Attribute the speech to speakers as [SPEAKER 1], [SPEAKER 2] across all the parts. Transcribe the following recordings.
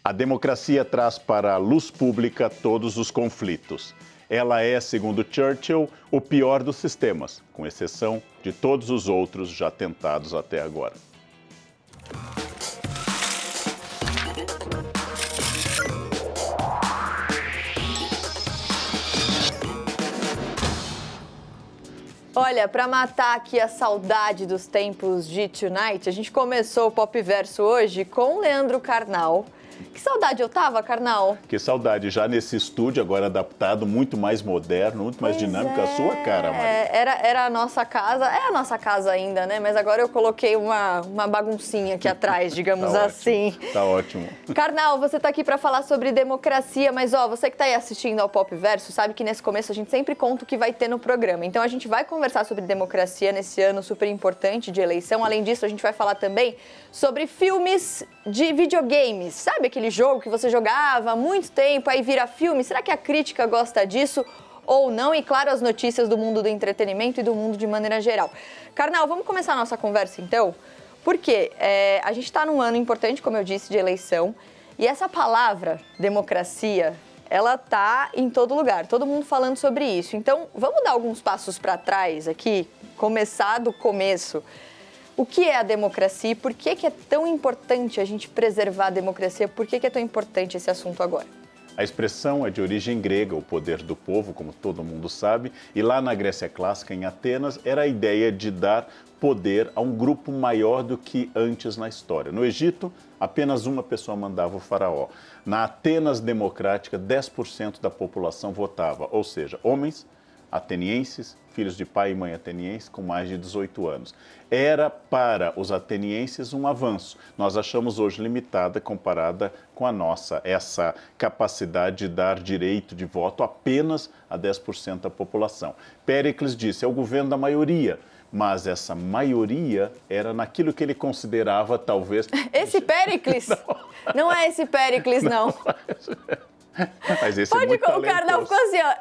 [SPEAKER 1] A democracia traz para a luz pública todos os conflitos. Ela é, segundo Churchill, o pior dos sistemas, com exceção de todos os outros já tentados até agora.
[SPEAKER 2] Olha, para matar aqui a saudade dos tempos de Tonight, a gente começou o Pop Verso hoje com o Leandro Carnal. Que saudade eu tava, Carnal?
[SPEAKER 1] Que saudade, já nesse estúdio agora adaptado, muito mais moderno, muito mais dinâmico, a sua cara, Maria.
[SPEAKER 2] Era a nossa casa, é a nossa casa ainda, né? Mas agora eu coloquei uma baguncinha aqui atrás, digamos
[SPEAKER 1] Tá
[SPEAKER 2] assim.
[SPEAKER 1] Ótimo, tá ótimo.
[SPEAKER 2] Carnal, você tá aqui para falar sobre democracia, mas você que tá aí assistindo ao Pop Verso, sabe que nesse começo a gente sempre conta o que vai ter no programa. Então a gente vai conversar sobre democracia nesse ano super importante de eleição. Além disso, a gente vai falar também sobre filmes de videogames. Sabe aquele jogo que você jogava há muito tempo, aí vira filme? Será que a crítica gosta disso ou não? E claro, as notícias do mundo do entretenimento e do mundo de maneira geral. Carnal, vamos começar a nossa conversa então? Porque a gente está num ano importante, como eu disse, de eleição, e essa palavra, democracia, ela está em todo lugar, todo mundo falando sobre isso. Então, vamos dar alguns passos para trás aqui, começar do começo. O que é a democracia e por que é tão importante a gente preservar a democracia? Por que é tão importante esse assunto agora?
[SPEAKER 1] A expressão é de origem grega, o poder do povo, como todo mundo sabe, e lá na Grécia Clássica, em Atenas, era a ideia de dar poder a um grupo maior do que antes na história. No Egito, apenas uma pessoa mandava o faraó. Na Atenas democrática, 10% da população votava, ou seja, homens atenienses, filhos de pai e mãe atenienses com mais de 18 anos. Era para os atenienses um avanço. Nós achamos hoje limitada comparada com a nossa, essa capacidade de dar direito de voto apenas a 10% da população. Péricles disse, é o governo da maioria, mas essa maioria era naquilo que ele considerava talvez...
[SPEAKER 2] Esse Péricles? Não é esse Péricles, não.
[SPEAKER 1] Mas esse
[SPEAKER 2] Pode
[SPEAKER 1] é muito
[SPEAKER 2] colocar, Carnal, ficou assim, ó.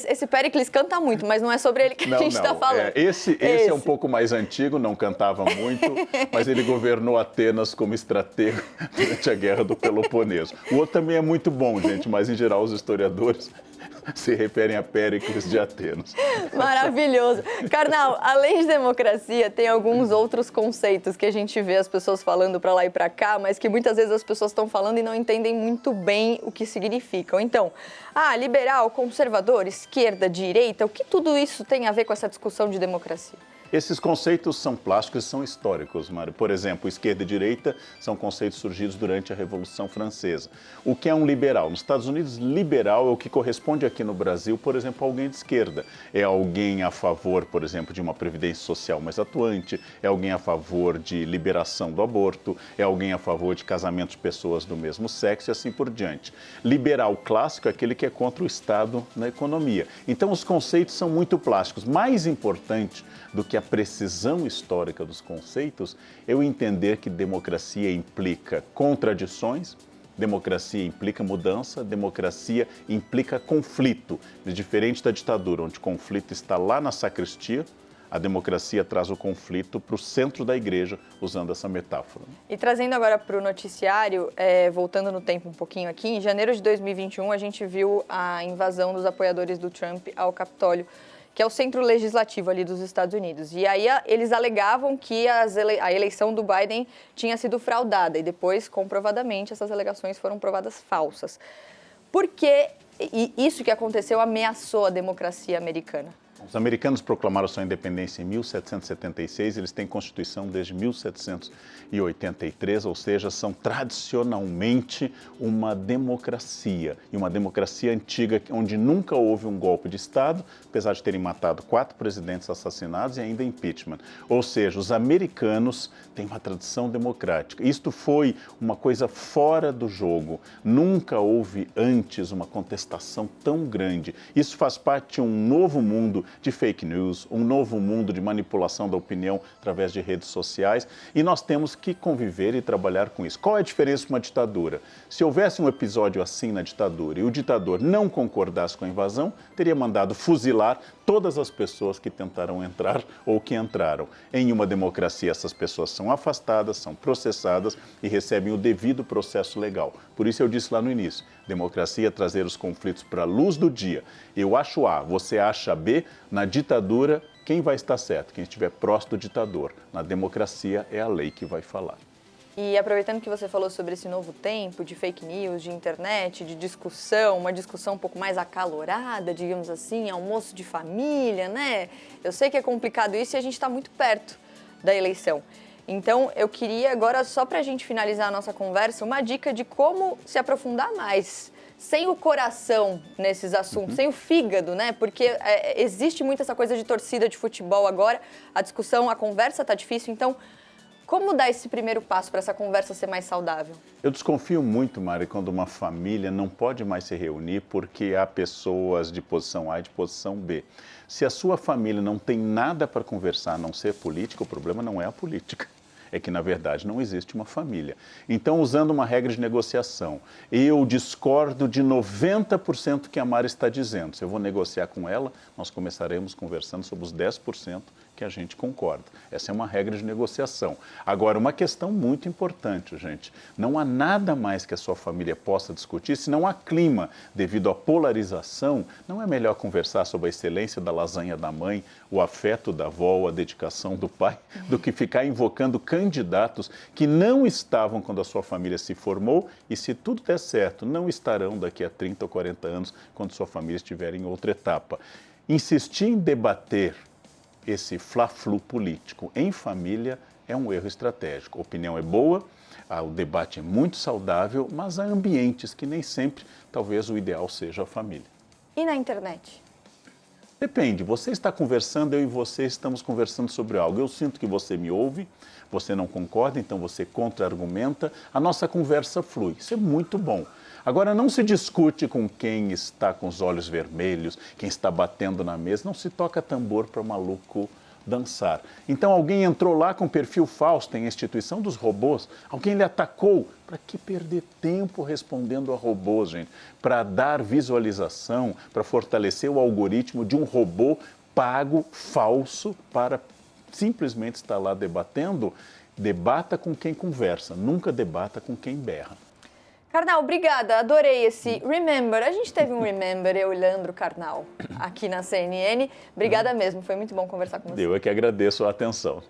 [SPEAKER 2] Esse Péricles canta muito, mas não é sobre ele que a gente está falando.
[SPEAKER 1] Esse é um pouco mais antigo, não cantava muito, mas ele governou Atenas como estratega durante a Guerra do Peloponeso. O outro também é muito bom, gente, mas em geral os historiadores se referem a Péricles de Atenas.
[SPEAKER 2] Maravilhoso. Carnal, além de democracia, tem alguns outros conceitos que a gente vê as pessoas falando para lá e para cá, mas que muitas vezes as pessoas estão falando e não entendem muito bem o que significam. Então, liberal, conservador, esquerda, direita, o que tudo isso tem a ver com essa discussão de democracia?
[SPEAKER 1] Esses conceitos são plásticos e são históricos, Mário. Por exemplo, esquerda e direita são conceitos surgidos durante a Revolução Francesa. O que é um liberal? Nos Estados Unidos, liberal é o que corresponde aqui no Brasil, por exemplo, a alguém de esquerda. É alguém a favor, por exemplo, de uma previdência social mais atuante, é alguém a favor de liberação do aborto, é alguém a favor de casamento de pessoas do mesmo sexo e assim por diante. Liberal clássico é aquele que é contra o Estado na economia. Então, os conceitos são muito plásticos. Mais importante do que a precisão histórica dos conceitos, eu entender que democracia implica contradições, democracia implica mudança, democracia implica conflito. Diferente da ditadura, onde o conflito está lá na sacristia, a democracia traz o conflito para o centro da igreja, usando essa metáfora.
[SPEAKER 2] E trazendo agora para o noticiário, voltando no tempo um pouquinho aqui, em janeiro de 2021 a gente viu a invasão dos apoiadores do Trump ao Capitólio, que é o centro legislativo ali dos Estados Unidos. E aí eles alegavam que a eleição do Biden tinha sido fraudada e depois, comprovadamente, essas alegações foram provadas falsas. Por que isso que aconteceu ameaçou a democracia americana?
[SPEAKER 1] Os americanos proclamaram sua independência em 1776, eles têm Constituição desde 1783, ou seja, são tradicionalmente uma democracia, e uma democracia antiga, onde nunca houve um golpe de Estado, apesar de terem matado 4 presidentes assassinados e ainda impeachment. Ou seja, os americanos têm uma tradição democrática. Isto foi uma coisa fora do jogo. Nunca houve antes uma contestação tão grande. Isso faz parte de um novo mundo de fake news, um novo mundo de manipulação da opinião através de redes sociais, e nós temos que conviver e trabalhar com isso. Qual é a diferença de uma ditadura? Se houvesse um episódio assim na ditadura e o ditador não concordasse com a invasão, teria mandado fuzilar todas as pessoas que tentaram entrar ou que entraram. Em uma democracia, essas pessoas são afastadas, são processadas e recebem o devido processo legal. Por isso eu disse lá no início, democracia é trazer os conflitos para a luz do dia. Eu acho A, você acha B, na ditadura, quem vai estar certo? Quem estiver próximo do ditador. Na democracia, é a lei que vai falar.
[SPEAKER 2] E aproveitando que você falou sobre esse novo tempo de fake news, de internet, de discussão, uma discussão um pouco mais acalorada, digamos assim, almoço de família, né? Eu sei que é complicado isso e a gente está muito perto da eleição. Então, eu queria agora, só para a gente finalizar a nossa conversa, uma dica de como se aprofundar mais, sem o coração nesses assuntos, sem o fígado, né? Porque existe muito essa coisa de torcida de futebol agora, a discussão, a conversa está difícil, então... Como dar esse primeiro passo para essa conversa ser mais saudável?
[SPEAKER 1] Eu desconfio muito, Mari, quando uma família não pode mais se reunir porque há pessoas de posição A e de posição B. Se a sua família não tem nada para conversar a não ser política, o problema não é a política. É que, na verdade, não existe uma família. Então, usando uma regra de negociação, eu discordo de 90% que a Mari está dizendo. Se eu vou negociar com ela, nós começaremos conversando sobre os 10% que a gente concorda. Essa é uma regra de negociação. Agora, uma questão muito importante, gente. Não há nada mais que a sua família possa discutir se não há clima devido à polarização. Não é melhor conversar sobre a excelência da lasanha da mãe, o afeto da avó, a dedicação do pai, do que ficar invocando candidatos que não estavam quando a sua família se formou e, se tudo der certo, não estarão daqui a 30 ou 40 anos quando sua família estiver em outra etapa. Insistir em debater esse fla-flu político em família é um erro estratégico. A opinião é boa, o debate é muito saudável, mas há ambientes que nem sempre, talvez, o ideal seja a família.
[SPEAKER 2] E na internet?
[SPEAKER 1] Depende. Você está conversando, eu e você estamos conversando sobre algo. Eu sinto que você me ouve, você não concorda, então você contra-argumenta. A nossa conversa flui. Isso é muito bom. Agora, não se discute com quem está com os olhos vermelhos, quem está batendo na mesa. Não se toca tambor para o maluco dançar. Então, alguém entrou lá com perfil falso, tem a instituição dos robôs. Alguém lhe atacou. Para que perder tempo respondendo a robôs, gente? Para dar visualização, para fortalecer o algoritmo de um robô pago, falso, para simplesmente estar lá debatendo. Debata com quem conversa, nunca debata com quem berra.
[SPEAKER 2] Karnal, obrigada, adorei esse Remember. A gente teve um Remember, eu e Leandro Karnal, aqui na CNN. Obrigada mesmo, foi muito bom conversar com você.
[SPEAKER 1] Eu é que agradeço a atenção.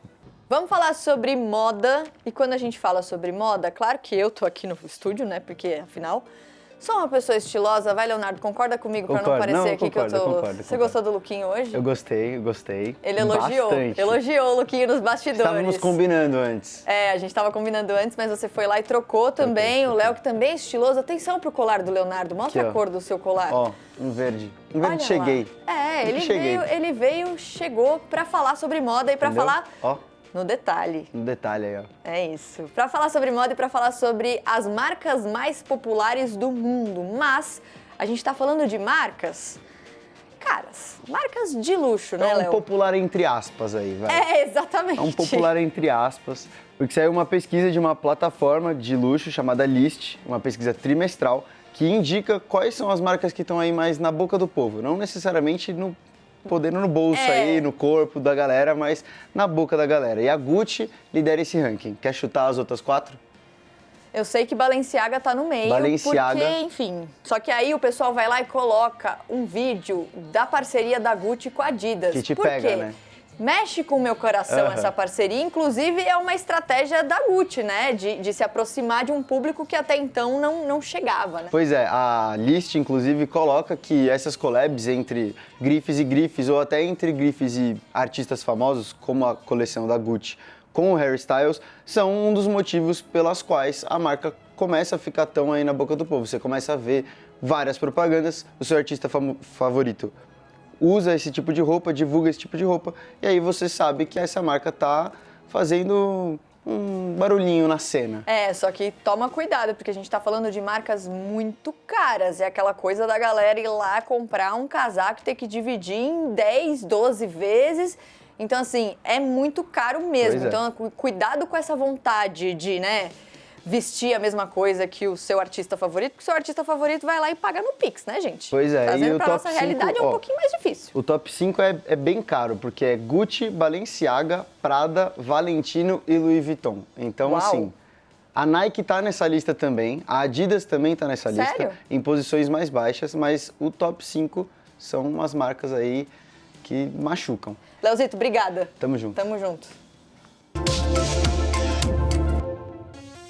[SPEAKER 2] Vamos falar sobre moda, e quando a gente fala sobre moda, claro que eu tô aqui no estúdio, né, porque afinal... Sou uma pessoa estilosa, vai, Leonardo, concorda comigo para não parecer aqui que eu tô... Você gostou do lookinho hoje?
[SPEAKER 3] Eu gostei.
[SPEAKER 2] Ele elogiou,
[SPEAKER 3] bastante.
[SPEAKER 2] Elogiou o lookinho nos bastidores.
[SPEAKER 3] Estávamos combinando antes.
[SPEAKER 2] É, a gente estava combinando antes, mas você foi lá e trocou também. O Léo, que também é estiloso. Atenção pro colar do Leonardo, mostra
[SPEAKER 3] aqui,
[SPEAKER 2] a cor do seu colar.
[SPEAKER 3] Ó, um verde.
[SPEAKER 2] Olha
[SPEAKER 3] cheguei.
[SPEAKER 2] Lá. É, ele chegou para falar sobre moda e para falar...
[SPEAKER 3] Ó.
[SPEAKER 2] No detalhe.
[SPEAKER 3] No detalhe aí, ó.
[SPEAKER 2] É isso. Para falar sobre moda e para falar sobre as marcas mais populares do mundo. Mas a gente tá falando de marcas, caras, marcas de luxo, né, Léo?
[SPEAKER 3] É um popular entre aspas aí, vai.
[SPEAKER 2] É, exatamente.
[SPEAKER 3] É um popular entre aspas, porque saiu uma pesquisa de uma plataforma de luxo chamada Lyst, uma pesquisa trimestral, que indica quais são as marcas que estão aí mais na boca do povo. Não necessariamente podendo no bolso aí, no corpo da galera, mas na boca da galera. E a Gucci lidera esse ranking. Quer chutar as outras 4?
[SPEAKER 2] Eu sei que Balenciaga tá no meio,
[SPEAKER 3] Balenciaga.
[SPEAKER 2] porque, enfim... Só que aí o pessoal vai lá e coloca um vídeo da parceria da Gucci com a Adidas.
[SPEAKER 3] Que te
[SPEAKER 2] Por
[SPEAKER 3] pega,
[SPEAKER 2] quê?
[SPEAKER 3] né?
[SPEAKER 2] Mexe com o meu coração essa parceria, inclusive é uma estratégia da Gucci, né? De se aproximar de um público que até então não chegava, né?
[SPEAKER 3] Pois é, a Lyst, inclusive, coloca que essas collabs entre grifes ou até entre grifes e artistas famosos, como a coleção da Gucci com o Harry Styles, são um dos motivos pelas quais a marca começa a ficar tão aí na boca do povo. Você começa a ver várias propagandas, o seu artista favorito usa esse tipo de roupa, divulga esse tipo de roupa, e aí você sabe que essa marca está fazendo um barulhinho na cena.
[SPEAKER 2] Só que toma cuidado, porque a gente tá falando de marcas muito caras. É aquela coisa da galera ir lá comprar um casaco e ter que dividir em 10, 12 vezes. Então, assim, é muito caro mesmo. Então, cuidado com essa vontade de, né, vestir a mesma coisa que o seu artista favorito, porque o seu artista favorito vai lá e paga no Pix, né, gente?
[SPEAKER 3] Pois é.
[SPEAKER 2] Trazendo
[SPEAKER 3] e o
[SPEAKER 2] pra
[SPEAKER 3] top
[SPEAKER 2] nossa
[SPEAKER 3] 5,
[SPEAKER 2] realidade é um pouquinho mais difícil.
[SPEAKER 3] O top 5 é bem caro, porque é Gucci, Balenciaga, Prada, Valentino e Louis Vuitton. Então, assim, a Nike tá nessa lista também, a Adidas também tá nessa lista, em posições mais baixas, mas o top 5 são umas marcas aí que machucam.
[SPEAKER 2] Leozito, obrigada.
[SPEAKER 3] Tamo junto.
[SPEAKER 2] Tamo junto.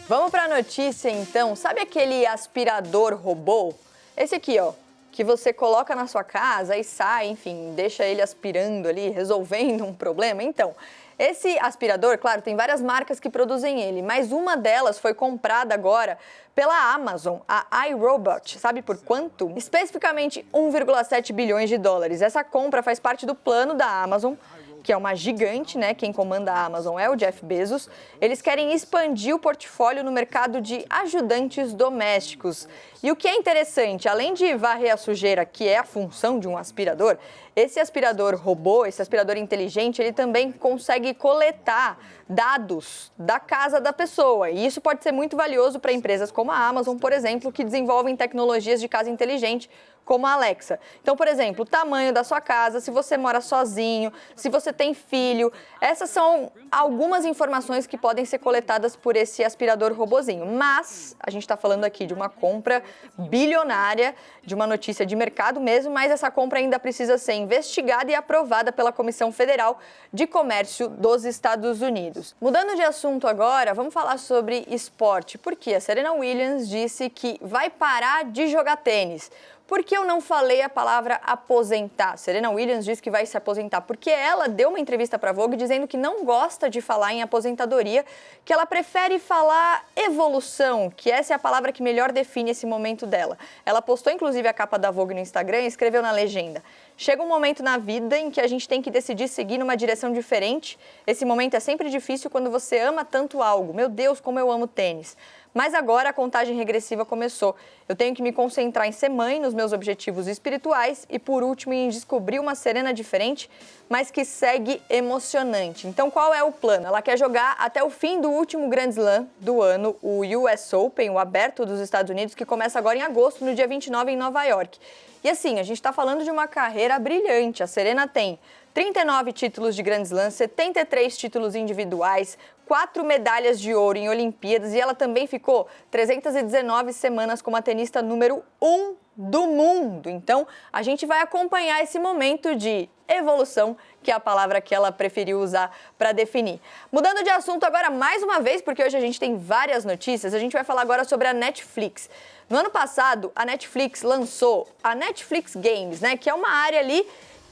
[SPEAKER 2] Vamos para a notícia, então. Sabe aquele aspirador robô? Esse aqui, ó, que você coloca na sua casa e sai, enfim, deixa ele aspirando ali, resolvendo um problema. Então, esse aspirador, claro, tem várias marcas que produzem ele, mas uma delas foi comprada agora pela Amazon, a iRobot. Sabe por quanto? Especificamente 1,7 bilhões de dólares. Essa compra faz parte do plano da Amazon, que é uma gigante, né? Quem comanda a Amazon é o Jeff Bezos. Eles querem expandir o portfólio no mercado de ajudantes domésticos. E o que é interessante, além de varrer a sujeira, que é a função de um aspirador, esse aspirador robô, esse aspirador inteligente, ele também consegue coletar dados da casa da pessoa. E isso pode ser muito valioso para empresas como a Amazon, por exemplo, que desenvolvem tecnologias de casa inteligente, como a Alexa. Então, por exemplo, o tamanho da sua casa, se você mora sozinho, se você tem filho, essas são algumas informações que podem ser coletadas por esse aspirador robozinho. Mas a gente está falando aqui de uma compra bilionária, de uma notícia de mercado mesmo, mas essa compra ainda precisa ser investigada e aprovada pela Comissão Federal de Comércio dos Estados Unidos. Mudando de assunto agora, vamos falar sobre esporte, porque a Serena Williams disse que vai parar de jogar tênis. Por que eu não falei a palavra aposentar? Serena Williams disse que vai se aposentar porque ela deu uma entrevista para a Vogue dizendo que não gosta de falar em aposentadoria, que ela prefere falar evolução, que essa é a palavra que melhor define esse momento dela. Ela postou inclusive a capa da Vogue no Instagram e escreveu na legenda: chega um momento na vida em que a gente tem que decidir seguir numa direção diferente. Esse momento é sempre difícil quando você ama tanto algo. Meu Deus, como eu amo tênis. Mas agora a contagem regressiva começou. Eu tenho que me concentrar em ser mãe, nos meus objetivos espirituais e, por último, em descobrir uma Serena diferente, mas que segue emocionante. Então, qual é o plano? Ela quer jogar até o fim do último Grand Slam do ano, o US Open, o Aberto dos Estados Unidos, que começa agora em agosto, no dia 29, em Nova York. E assim, a gente está falando de uma carreira brilhante. A Serena tem 39 títulos de Grand Slam, 73 títulos individuais, 4 medalhas de ouro em Olimpíadas e ela também ficou 319 semanas como a tenista número 1 do mundo. Então, a gente vai acompanhar esse momento de evolução, que é a palavra que ela preferiu usar para definir. Mudando de assunto agora mais uma vez, porque hoje a gente tem várias notícias, a gente vai falar agora sobre a Netflix. No ano passado, a Netflix lançou a Netflix Games, né, que é uma área ali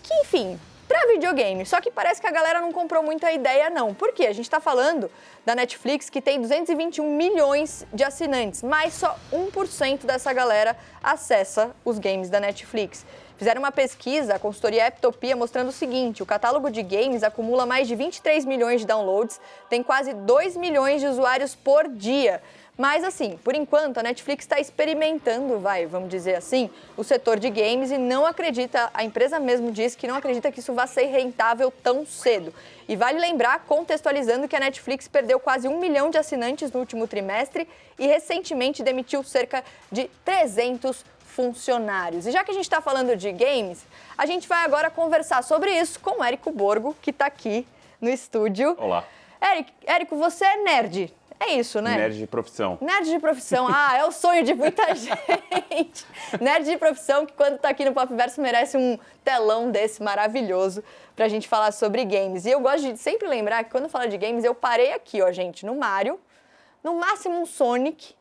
[SPEAKER 2] que, enfim, para videogame, só que parece que a galera não comprou muita ideia não. Por quê? A gente está falando da Netflix, que tem 221 milhões de assinantes, mas só 1% dessa galera acessa os games da Netflix. Fizeram uma pesquisa, a consultoria Eptopia, mostrando o seguinte: o catálogo de games acumula mais de 23 milhões de downloads, tem quase 2 milhões de usuários por dia. Mas assim, por enquanto, a Netflix está experimentando, vamos dizer assim, o setor de games e não acredita, a empresa mesmo diz que não acredita que isso vá ser rentável tão cedo. E vale lembrar, contextualizando, que a Netflix perdeu quase 1 milhão de assinantes no último trimestre e recentemente demitiu cerca de 300 funcionários. E já que a gente está falando de games, a gente vai agora conversar sobre isso com o Érico Borgo, que está aqui no estúdio.
[SPEAKER 1] Olá.
[SPEAKER 2] Érico, você é nerd. É isso, né?
[SPEAKER 1] Nerd de profissão.
[SPEAKER 2] Nerd de profissão. É o sonho de muita gente. Nerd de profissão que, quando tá aqui no Pop Verso, merece um telão desse maravilhoso pra gente falar sobre games. E eu gosto de sempre lembrar que, quando falo de games, eu parei aqui, ó, gente, no Mario, no máximo um Sonic,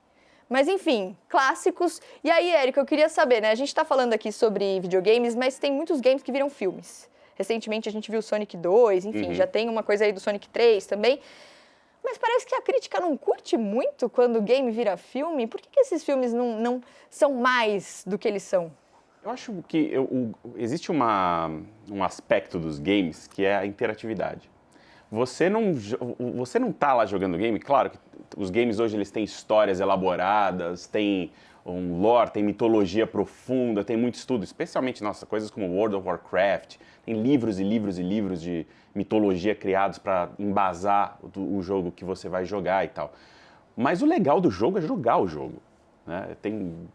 [SPEAKER 2] mas, enfim, clássicos. E aí, Érico, eu queria saber, né? A gente tá falando aqui sobre videogames, mas tem muitos games que viram filmes. Recentemente a gente viu Sonic 2, enfim, já tem uma coisa aí do Sonic 3 também. Mas parece que a crítica não curte muito quando o game vira filme. Por que esses filmes não são mais do que eles são?
[SPEAKER 4] Eu acho que existe um aspecto dos games que é a interatividade. você não tá lá jogando game. Claro que os games hoje eles têm histórias elaboradas, tem um lore, tem mitologia profunda, tem muito estudo, especialmente, nossa, coisas como World of Warcraft, tem livros e livros e livros de mitologia criados para embasar o jogo que você vai jogar e tal. Mas o legal do jogo é jogar o jogo, né?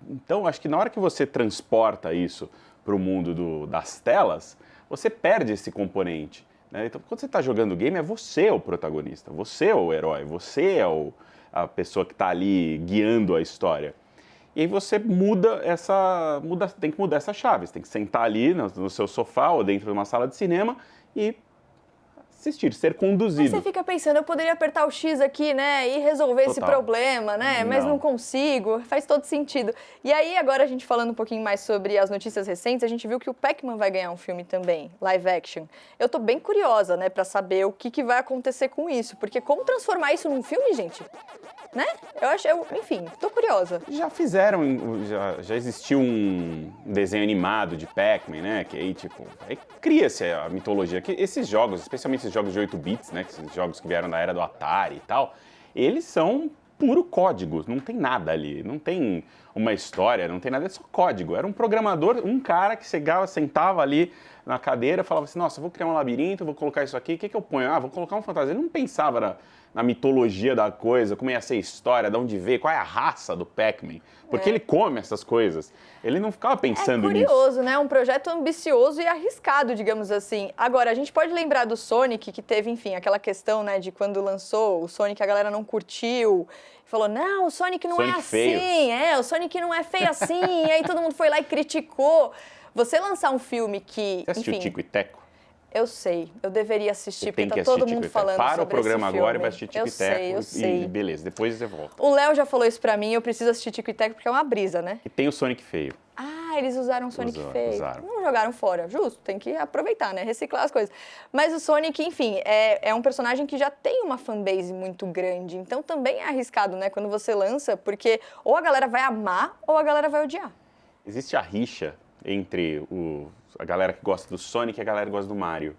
[SPEAKER 4] Então, acho que na hora que você transporta isso para o mundo das telas, você perde esse componente, né? Então, quando você está jogando game, é você o protagonista, você é o herói, você é a pessoa que está ali guiando a história. E aí você tem que mudar essa chave, você tem que sentar ali no seu sofá ou dentro de uma sala de cinema e assistir, ser conduzido.
[SPEAKER 2] Mas você fica pensando, eu poderia apertar o X aqui, né, e resolver esse problema, né, mas não consigo, faz todo sentido. E aí, agora a gente falando um pouquinho mais sobre as notícias recentes, a gente viu que o Pac-Man vai ganhar um filme também, live action. Eu tô bem curiosa, né, pra saber o que vai acontecer com isso, porque como transformar isso num filme, gente? Né? Enfim, tô curiosa.
[SPEAKER 4] Já fizeram, já existiu um desenho animado de Pac-Man, né? Que aí cria-se a mitologia. Que esses jogos, especialmente esses jogos de 8 bits, né? Esses jogos que vieram da era do Atari e tal, eles são puro código, não tem nada ali, não tem uma história, não tem nada, é só código. Era um programador, um cara que sentava ali na cadeira, falava assim, nossa, vou criar um labirinto, vou colocar isso aqui, o que eu ponho? Ah, vou colocar um fantasma. Ele não pensava na mitologia da coisa, como ia ser a história, de onde veio, qual é a raça do Pac-Man. Porque ele come essas coisas. Ele não ficava pensando nisso.
[SPEAKER 2] É curioso, né? Um projeto ambicioso e arriscado, digamos assim. Agora, a gente pode lembrar do Sonic, que teve, enfim, aquela questão, né, de quando lançou o Sonic, a galera não curtiu. Falou, não, o Sonic não é assim. O Sonic não é feio assim. E aí todo mundo foi lá e criticou. Você lançar um filme que,
[SPEAKER 4] Você assistiu Tico e Teco?
[SPEAKER 2] Eu sei, eu deveria assistir, porque tá
[SPEAKER 4] todo
[SPEAKER 2] mundo falando sobre esse filme.
[SPEAKER 4] Para o programa agora e vai assistir Tico e Teco.
[SPEAKER 2] Eu sei.
[SPEAKER 4] E beleza, depois você volta.
[SPEAKER 2] O Léo já falou isso pra mim, eu preciso assistir Tico e Teco porque é uma brisa, né?
[SPEAKER 4] E tem o Sonic feio.
[SPEAKER 2] Ah, eles usaram o Sonic feio.
[SPEAKER 4] Usaram.
[SPEAKER 2] Não jogaram fora, justo, tem que aproveitar, né? Reciclar as coisas. Mas o Sonic, enfim, é um personagem que já tem uma fanbase muito grande, então também é arriscado, né? Quando você lança, porque ou a galera vai amar ou a galera vai odiar.
[SPEAKER 4] Existe a rixa entre a galera que gosta do Sonic e a galera que gosta do Mario.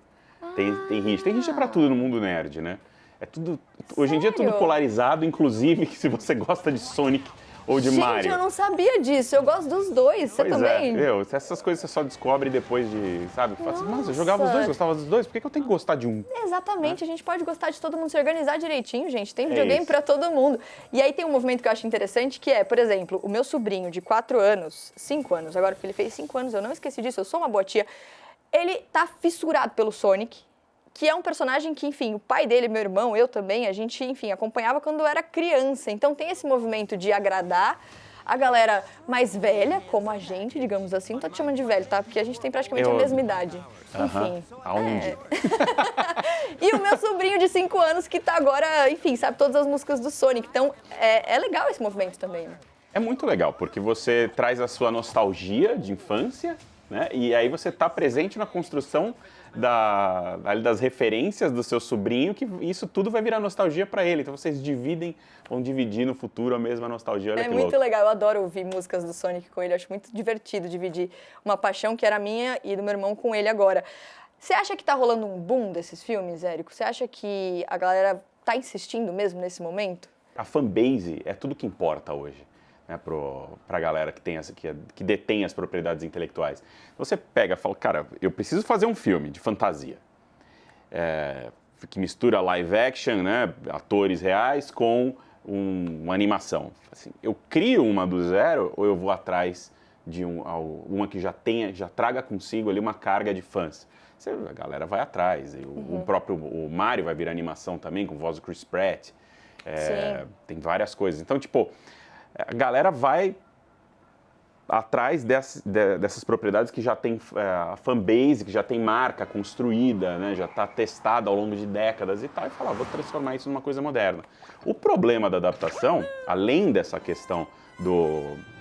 [SPEAKER 4] Tem rixa. Tem rixa pra tudo no mundo nerd, né? É tudo. Hoje em dia é tudo polarizado, inclusive se você gosta de Sonic ou de Mario.
[SPEAKER 2] Gente, eu não sabia disso. Eu gosto dos dois. Você também?
[SPEAKER 4] Essas coisas você só descobre depois de, sabe? Fala assim, nossa, eu jogava os dois, gostava dos dois, por que eu tenho que gostar de um?
[SPEAKER 2] Exatamente, a gente pode gostar de todo mundo, se organizar direitinho, gente. Tem videogame pra todo mundo. E aí tem um movimento que eu acho interessante, que é, por exemplo, o meu sobrinho de 5 anos, agora que ele fez 5 anos, eu não esqueci disso, eu sou uma boa tia. Ele tá fissurado pelo Sonic, que é um personagem que, enfim, o pai dele, meu irmão, eu também, a gente, enfim, acompanhava quando era criança. Então tem esse movimento de agradar a galera mais velha, como a gente, digamos assim. Não tô te chamando de velho, tá? Porque a gente tem praticamente a mesma idade. Enfim.
[SPEAKER 4] Aonde?
[SPEAKER 2] E o meu sobrinho de 5 anos que tá agora, enfim, sabe todas as músicas do Sonic. Então é legal esse movimento também, né?
[SPEAKER 4] É muito legal, porque você traz a sua nostalgia de infância, né? E aí você está presente na construção das referências do seu sobrinho, que isso tudo vai virar nostalgia para ele. Então vocês vão dividir no futuro a mesma nostalgia. Olha que
[SPEAKER 2] muito
[SPEAKER 4] louco.
[SPEAKER 2] legal, eu adoro ouvir músicas do Sonic com ele, acho muito divertido dividir uma paixão que era minha e do meu irmão com ele agora. Você acha que tá rolando um boom desses filmes, Érico? Você acha que a galera tá insistindo mesmo nesse momento?
[SPEAKER 4] A fanbase é tudo que importa hoje, né, pra galera que detém as propriedades intelectuais. Você pega e fala, cara, eu preciso fazer um filme de fantasia, que mistura live action, né, atores reais, com uma animação. Assim, eu crio uma do zero ou eu vou atrás de uma que já traga consigo ali uma carga de fãs? A galera vai atrás. O próprio Mario vai virar animação também, com voz do Chris Pratt. Tem várias coisas. Então, a galera vai atrás dessas propriedades que já tem a fanbase, que já tem marca construída, né? Já está testada ao longo de décadas e tal, e fala, vou transformar isso numa coisa moderna. O problema da adaptação, além dessa questão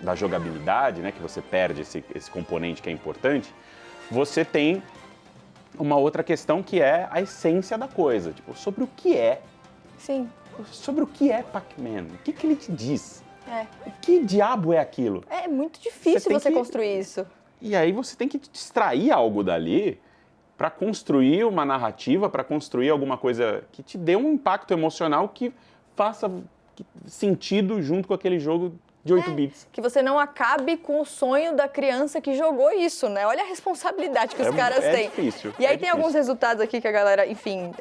[SPEAKER 4] da jogabilidade, né? Que você perde esse componente que é importante, você tem uma outra questão que é a essência da coisa, sobre o que é.
[SPEAKER 2] Sim.
[SPEAKER 4] Sobre o que é Pac-Man, o que ele te diz? O que diabo é aquilo?
[SPEAKER 2] É muito difícil você construir isso.
[SPEAKER 4] E aí você tem que extrair algo dali para construir uma narrativa, para construir alguma coisa que te dê um impacto emocional que faça sentido junto com aquele jogo de 8 bits.
[SPEAKER 2] Que você não acabe com o sonho da criança que jogou isso, né? Olha a responsabilidade que os caras têm.
[SPEAKER 4] É difícil.
[SPEAKER 2] E aí tem alguns resultados aqui que a galera, enfim,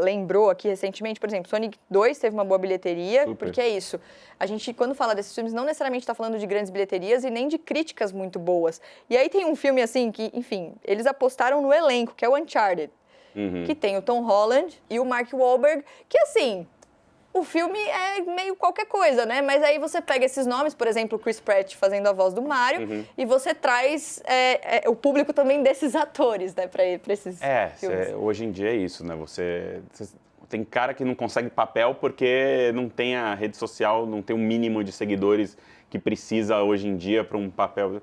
[SPEAKER 2] lembrou aqui recentemente. Por exemplo, Sonic 2 teve uma boa bilheteria,
[SPEAKER 4] Super.
[SPEAKER 2] porque é isso. A gente, quando fala desses filmes, não necessariamente está falando de grandes bilheterias e nem de críticas muito boas. E aí tem um filme, assim, que, enfim, eles apostaram no elenco, que é o Uncharted. Que tem o Tom Holland e o Mark Wahlberg, que, assim... O filme é meio qualquer coisa, né? Mas aí você pega esses nomes, por exemplo, o Chris Pratt fazendo a voz do Mario, e você traz o público também desses atores, né? Pra esses filmes.
[SPEAKER 4] Hoje em dia é isso, né? Você tem cara que não consegue papel porque não tem a rede social, não tem um mínimo de seguidores que precisa hoje em dia para um papel.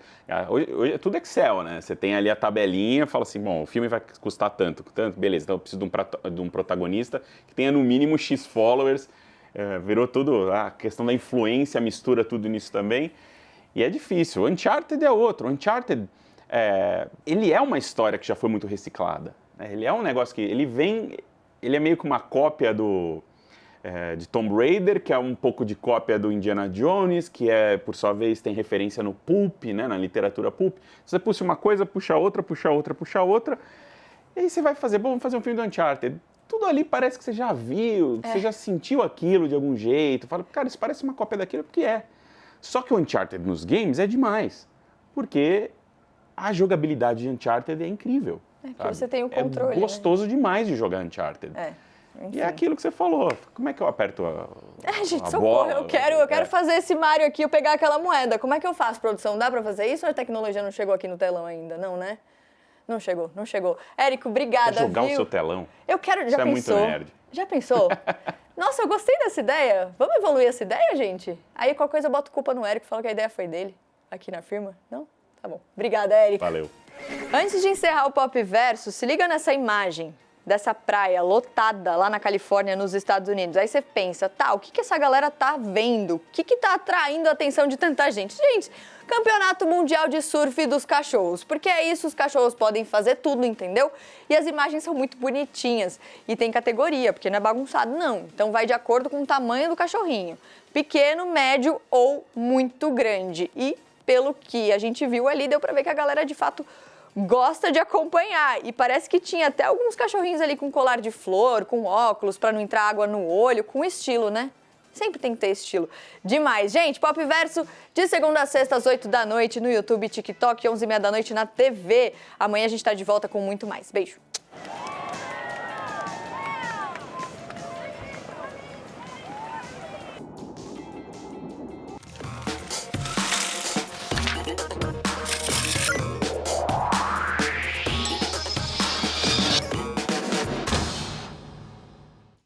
[SPEAKER 4] Hoje é tudo Excel, né? Você tem ali a tabelinha, fala assim, bom, o filme vai custar tanto, beleza, então eu preciso de um protagonista que tenha no mínimo X followers, virou tudo, a questão da influência mistura tudo nisso também, e é difícil. O Uncharted é outro. O Uncharted, ele é uma história que já foi muito reciclada, né? Ele é um negócio que, ele é meio que uma cópia de Tomb Raider, que é um pouco de cópia do Indiana Jones, que por sua vez, tem referência no pulp, né, na literatura pulp. Você puxa uma coisa, puxa outra, e aí você vai fazer, vamos fazer um filme do Uncharted. Tudo ali parece que você já viu, que você já sentiu aquilo de algum jeito. Fala, cara, isso parece uma cópia daquilo, porque é. Só que o Uncharted nos games é demais, porque a jogabilidade de Uncharted é incrível.
[SPEAKER 2] Porque você tem o controle.
[SPEAKER 4] É gostoso demais de jogar Uncharted.
[SPEAKER 2] Enfim.
[SPEAKER 4] E é aquilo que você falou. Como é que eu aperto a
[SPEAKER 2] gente,
[SPEAKER 4] a
[SPEAKER 2] socorro,
[SPEAKER 4] bola?
[SPEAKER 2] eu quero fazer esse Mario aqui, eu pegar aquela moeda. Como é que eu faço, produção? Dá pra fazer isso ou a tecnologia não chegou aqui no telão ainda? Não, né? Não chegou. Érico, obrigada,
[SPEAKER 4] Quer jogar
[SPEAKER 2] viu?
[SPEAKER 4] o seu telão?
[SPEAKER 2] Eu quero,
[SPEAKER 4] Isso
[SPEAKER 2] já
[SPEAKER 4] é
[SPEAKER 2] pensou?
[SPEAKER 4] muito nerd.
[SPEAKER 2] Já pensou? Nossa, eu gostei dessa ideia. Vamos evoluir essa ideia, gente? Aí qualquer coisa eu boto culpa no Érico, falo que a ideia foi dele, aqui na firma. Não? Tá bom. Obrigada, Érico.
[SPEAKER 4] Valeu.
[SPEAKER 2] Antes de encerrar o Pop Verso, se liga nessa imagem dessa praia lotada lá na Califórnia, nos Estados Unidos. Aí você pensa, tá, o que essa galera tá vendo? O que tá atraindo a atenção de tanta gente? Gente, Campeonato Mundial de Surf dos Cachorros. Porque é isso, os cachorros podem fazer tudo, entendeu? E as imagens são muito bonitinhas. E tem categoria, porque não é bagunçado, não. Então vai de acordo com o tamanho do cachorrinho. Pequeno, médio ou muito grande. E pelo que a gente viu ali, deu pra ver que a galera, de fato, gosta de acompanhar. E parece que tinha até alguns cachorrinhos ali com colar de flor, com óculos, pra não entrar água no olho, com estilo, né? Sempre tem que ter estilo. Demais. Gente, Pop Verso de segunda a sexta às 8 da noite no YouTube, TikTok, 11h30 da noite na TV. Amanhã a gente tá de volta com muito mais. Beijo.